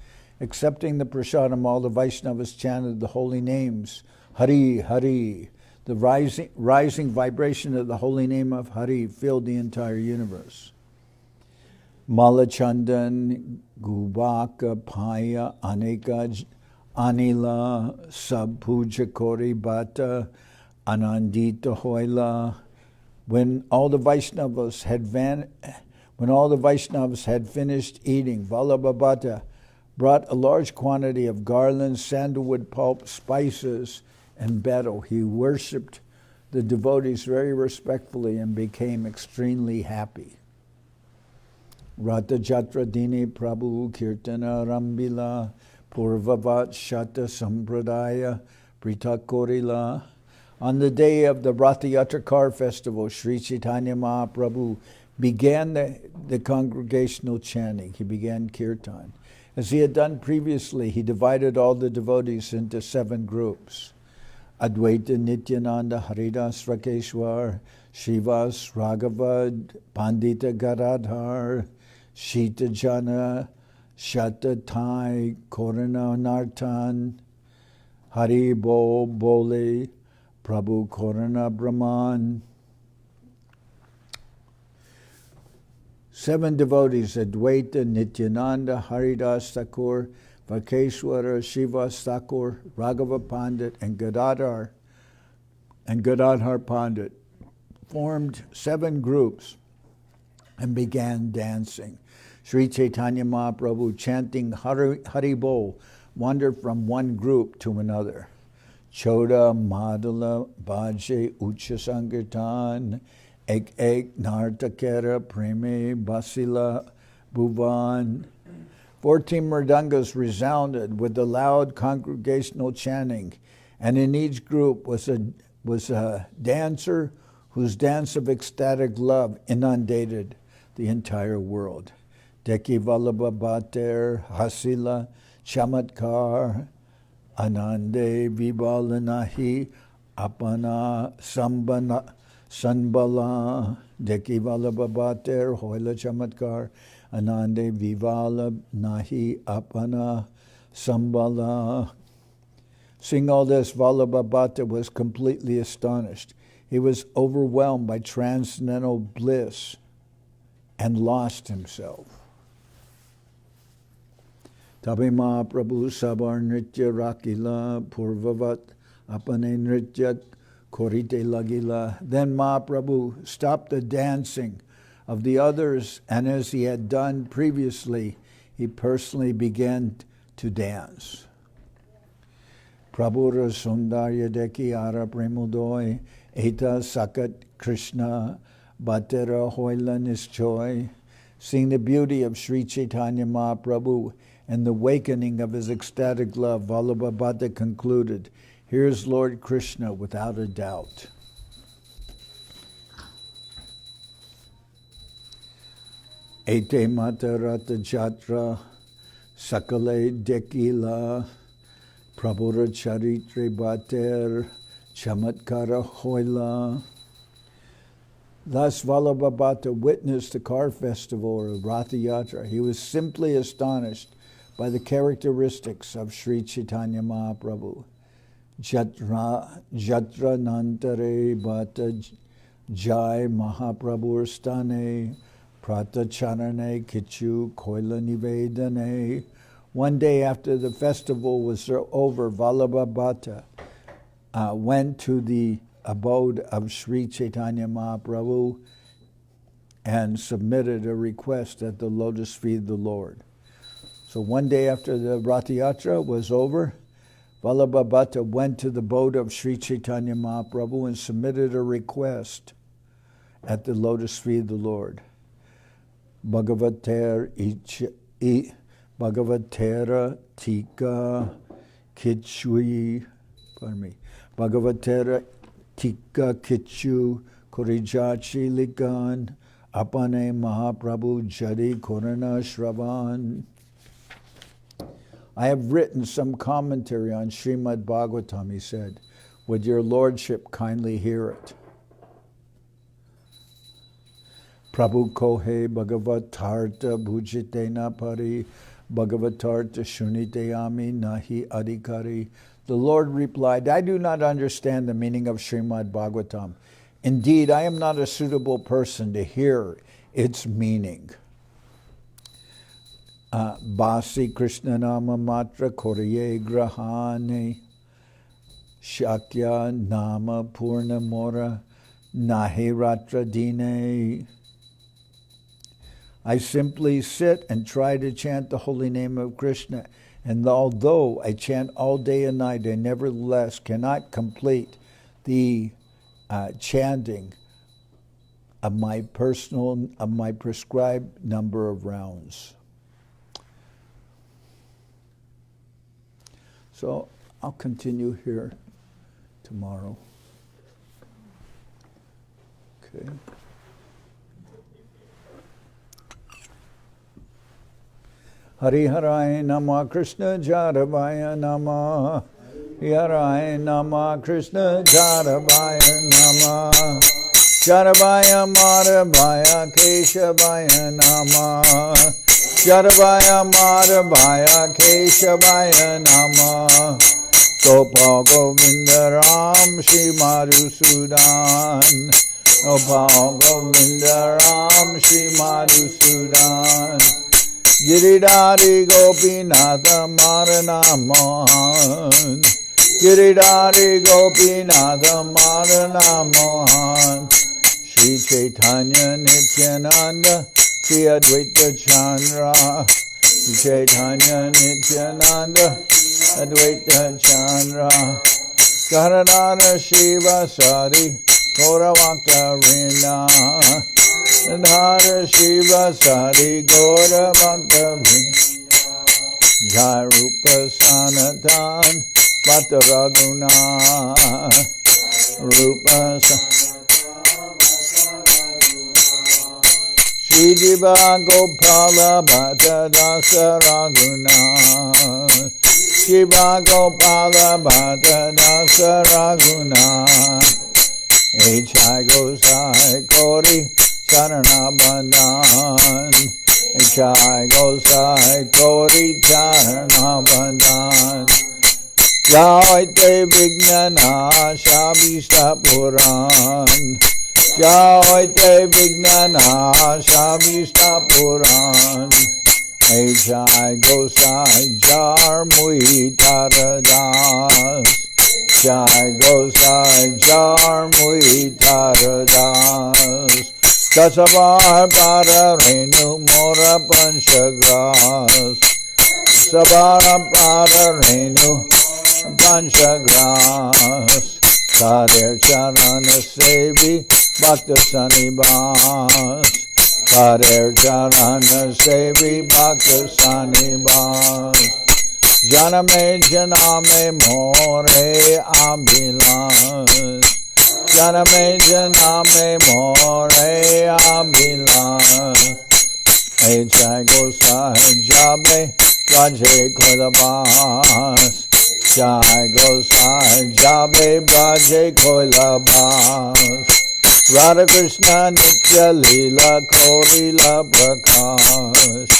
Accepting the prasadam, all the Vaishnavas chanted the holy names. Hari, Hari. The rising vibration of the holy name of Hari filled the entire universe. Malachandan, Gubaka, Paya, Aneka, Anila, Sabpuja Kori Bhatta, Anandita Hoila. When all the Vaishnavas had finished eating, Vallabha Bhatta brought a large quantity of garlands, sandalwood pulp, spices, and betel. He worshipped the devotees very respectfully and became extremely happy. Rata Jatra Dini Prabhu Kirtana Rambila Purvavat Shata Sampradaya Prita Korila. On the day of the Ratha Yatra Car festival, Sri Chaitanya Mahprabhu began the congregational chanting. He began kirtan. As he had done previously, he divided all the devotees into 7 groups. Advaita Nityananda Haridas Rakeshwar, Shivas Raghava Pandita Gadadhar, Shita Jana, Shata Thai, Korana Nartan, Hari Bo Bole, Prabhu Korana Brahman. 7 devotees, Advaita, Nityananda, Haridas Thakur, Vakeshwara, Shivas Thakur, Raghava Pandit, and Gadadhar Pandit, formed 7 groups and began dancing. Sri Chaitanya Mahprabhu, chanting Hari Bol, wandered from one group to another. Choda, Madala, Bhaje, Ucha Sankirtan, Ek Nartakera, Preme, Basila, Bhuvan. 14 mridangas resounded with the loud congregational chanting, and in each group was a dancer whose dance of ecstatic love inundated the entire world. Deki Vallabha Bhatta, Hasila, Chamatkar, Anande Vibalanahi, Apana Sanbala, Deki Vallabha Bhatta, Hoila Chamatkar, Anande Vivala Nahi Apana Sambala. Seeing all this, Vallabha Bhatta was completely astonished. He was overwhelmed by transcendental bliss and lost himself. Tabe Mahaprabhu Sabar Nritya Rakila Purvavat Apane Nritya Korite Lagila. Then Mahaprabhu stopped the dancing of the others, and as he had done previously, he personally began to dance. Prabhura Sundarya Deki Ara Premudoi Eta Sakat Krishna Bhattera Hoila Nischoy. Seeing the beauty of Sri Chaitanya Mahprabhu and the awakening of his ecstatic love, Vallabha Bhatta concluded, "Here's Lord Krishna without a doubt." Ete Mata Rata Jatra Sakale Dekila Prabhupada Charitamrita Chamatkara Hoila. Thus Vallabha Bhatta witnessed the car festival or Ratha Yatra. He was simply astonished by the characteristics of Sri Chaitanya Mahprabhu. Jatra Nantare Bhatta Jai Mahaprabhu Stane Pratacharane Kichu Koila Nivedane. One day after the festival was over, Vallabha Bhatta went to the abode of Sri Chaitanya Mahprabhu and submitted a request at the lotus feet of the Lord. So one day after the Ratha Yatra was over, Vallabha Bhatta went to the abode of Sri Chaitanya Mahprabhu and submitted a request at the lotus feet of the Lord. Bhagavatera Tika Kichui, Bhagavatera Tika Kichu Korijachi Ligan Apane Mahaprabhu Jadi Korana Shravan. I have written some commentary on Srimad Bhagavatam, he said. Would your lordship kindly hear it? Prabhu Kohe Bhagavatarta Bhujitena Pari Bhagavatarta Shuniteyami Nahi Adhikari. The Lord replied, I do not understand the meaning of Srimad Bhagavatam. Indeed, I am not a suitable person to hear its meaning. Basi Krishna Nama Matra Korye Grahane Shakya Nama Purna Mora Nahe Ratra Dine. I simply sit and try to chant the holy name of Krishna, and although I chant all day and night, I nevertheless cannot complete the chanting of my prescribed number of rounds. So I'll continue here tomorrow. Okay. Hari Harai Nama Krishna Jaravaya Nama. Harai Nama Krishna Jaravaya Nama. Jaravaya Madhavaya Keshavaya Nama. Jaravaya Madhavaya Keshavaya Nama. Gopal Govinda Ram Shri Madhusudan. Gopal Govinda Ram Shri Madhusudan. Giridhari Gopinatha Marana Mohan. Giridhari Gopinatha Marana Mohan. Sri Chaitanya Nityananda Sri Advaita Chandra. Sri Chaitanya Nityananda Advaita Chandra. Gadadhar Shiva Sari Gauravakta Rinda. Gadadhar Shiva Sari Gauravakta Rinda. Jai Rupa Sanatan Bhatta Raghuna. Rupa Shri Jiva Gopala Bhatta Dasa Raghuna. Shiva Gopala Bhatta Dasa Raghuna. H.I. Gosai Kori Sarana Bandhan. H.I. Gosai Kori Sarana Bandhan. Jaite Vignana Shabhishta Puran. Jaite Vignana Shabhishta Puran. H.I. Gosai Jar Mui Taradas. Jai Gosai Jar Mui Taradas. Dasavar Para Renu Mora Panchagras. Savar Para Renu Panchagras. Kadir Charana Sevi Bhakta Sanibas. Kadir Charana Sevi Bhakta Sanibas. Janame Janame More Abhilas. Janame Janame More Abhilas. H.I. Gosai Jabe Raje Kodabas. Jai Gosai Jabe Braje Koila Bas Radha Krishna Nitya Lila Korila Prakash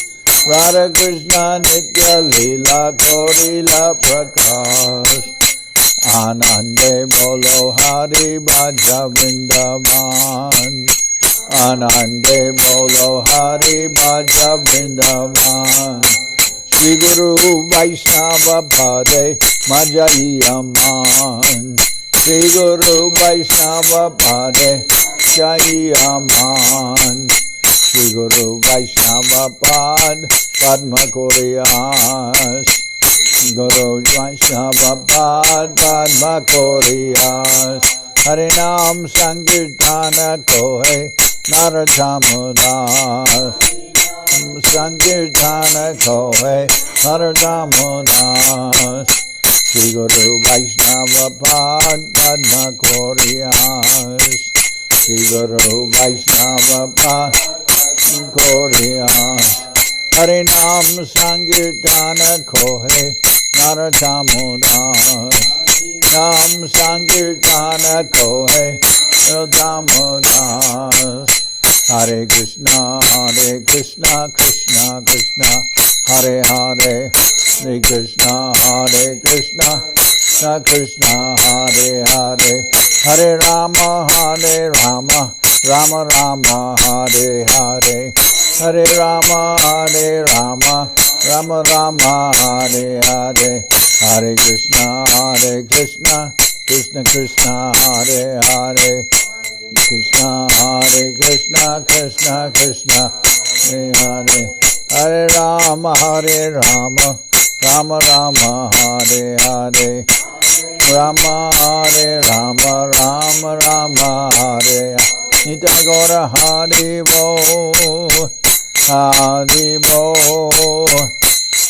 Radha Krishna Nitya Lila Korila Prakash Anande Bolo Hari Bhaja Vrindavan Anande Bolo Hari Bhaja Vrindavan Shri Guru Vaishnava Pade Majai Aman Shri Guru Vaishnava Pade Jai Aman Shri Guru Vaishnava Pad Padma Koriyas Guru Vaishnava Pad Padma Koriyas Harinam Sankirtana Kohe Narachamudas Sankirtana Kohe Narachamudas Shri Guru Vaishnava Pad Padma Koriyas Shri Guru Vaishnava Pad Koriyas Harinam Sankirtana Kohe Narachamudas Nam Sankirtana Kohe Narachamudas Hare Krishna Krishna Krishna Hare Hare Hare Krishna Krishna Krishna Hare Hare Hare Rama Rama Rama Hare Hare Hare Rama Rama Rama Hare Hare Hare Krishna Krishna Krishna Hare Hare Krishna Hare Krishna Krishna Hare Hare Hare Rama Rama Rama Hare Hare Rama Hare Rama Rama Hare Nitai Gaura Hari Bo Hari Bo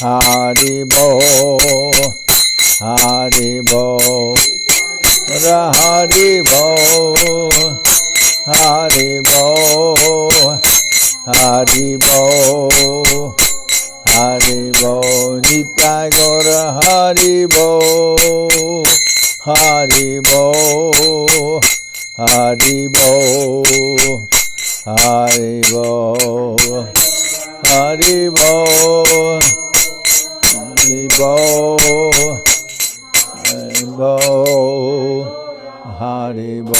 Hari Bo Hari Bo Hari Bo Hari Bo Hari Bo Hari Bo Nitai Gaura Hari Bo Hari Bo Hari Bo Hari Bo Hari Bo Hari Bo Hari Bo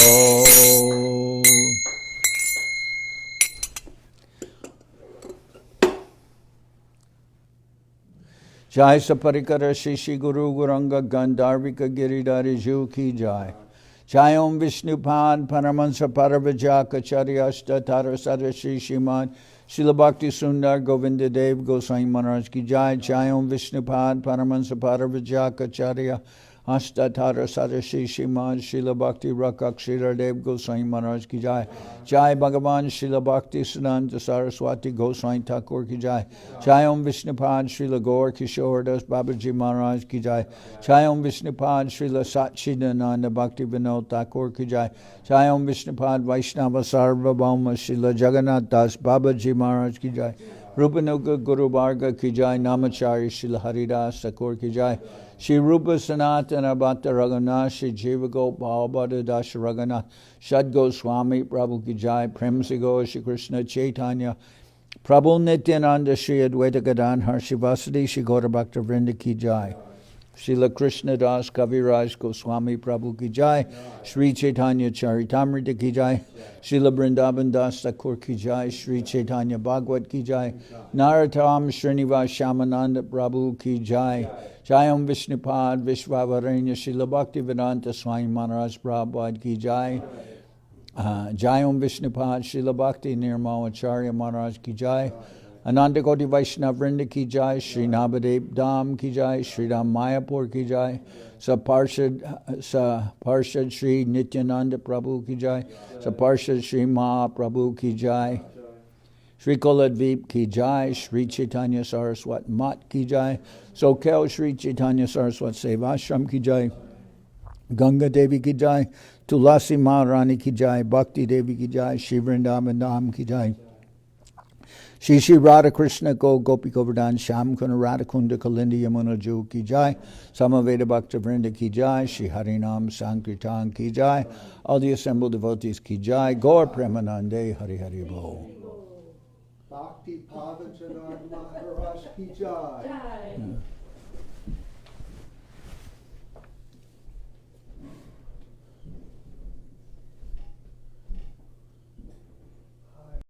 Jai Saparikara Shishi Guru Guranga Gandharvika Giridhari Ju Ki Jai Jai Om Vishnupad Paramahansa Paravajaka Charyashta Tarasara Shri Shiman Srila Bhakti Sundar Govinda Dev Goswami Maharaj Ki Jai Jai Om Vishnupad Paramahansa Paravajaka Charya Ashtatara Sadashi Shiman Srila Bhakti Rakak Sridhar Dev Goswami Maharaj Ki Jai Jai Bhagavan Srila Bhakti Siddhanta Saraswati Goswami Thakur Ki Jai Jai Om Vishnupad Srila Gaur Kishore Das Babaji Maharaj Ki Jai Jai Om Vishnupad Srila Satchidananda Bhakti Vinod Thakur Ki Jai Jai Om Vishnupad Vaishnava Sarvabhauma Srila Jagannath Das Babaji Maharaj Ki Jai Rupanuga Guru Varga Ki Jai Namachari Srila Haridas Thakur Ki Jai Shri Rupa Sanatana Bhatta Raghunath Shri Jiva Gopal Bhatta Dasha Raghunath Shad Goswami Prabhu Ki Jai Premsi Go Shri Krishna Chaitanya Prabhu Nityananda Shri Advaita Gadadhar Shivasadi Shri Gaura Bhakta Vrinda Ki Jai Srila Krishnadas Kaviraj Goswami Prabhu Ki Jai Sri Chaitanya Charitamrita Ki Jai Srila Vrindavan Das Thakur Ki Jai Sri Chaitanya Bhagavad Ki Jai Narottam Srinivas Shamananda Prabhu Ki Jai Jai Om Vishnupad Vishwavaranya Srila Bhakti Vedanta Swami Maharaj Prabhupada Ki Jai Jai Om Vishnupad Srila Bhakti Nirmal Acharya Maharaj Ki Jai Ananda Koti Vaishnava Vrinda Ki Jai Sri Navadev Dham Ki Jai Sri Ram Mayapur Ki Jai Parshad Sri Nityananda Prabhu Ki Jai Parshad Sri Mahaprabhu Ki Jai Sri Koladvip Ki Jai Sri Chaitanya Saraswat Mat Ki Jai Soquel Sri Chaitanya Saraswat Seva Ashram Ki Jai Ganga Devi Ki Jai Tulasi Maharani Ki Jai Bhakti Devi Ki Jai Shri Vrindavan Dham Ki Jai Shri Shri Radha Krishna Go Gopi Govardhan Sham Kuna Radha Kunda Kalindi Yamuna Ju Ki Jai, Samaveda Bhakta Vrinda Ki Jai, Shri Harinam Sankirtan Ki Jai, all the assembled devotees Ki Jai, Gaur Premanande Hari Hari Bo. Bhakti Pavan Janardan Maharaj Ki Jai.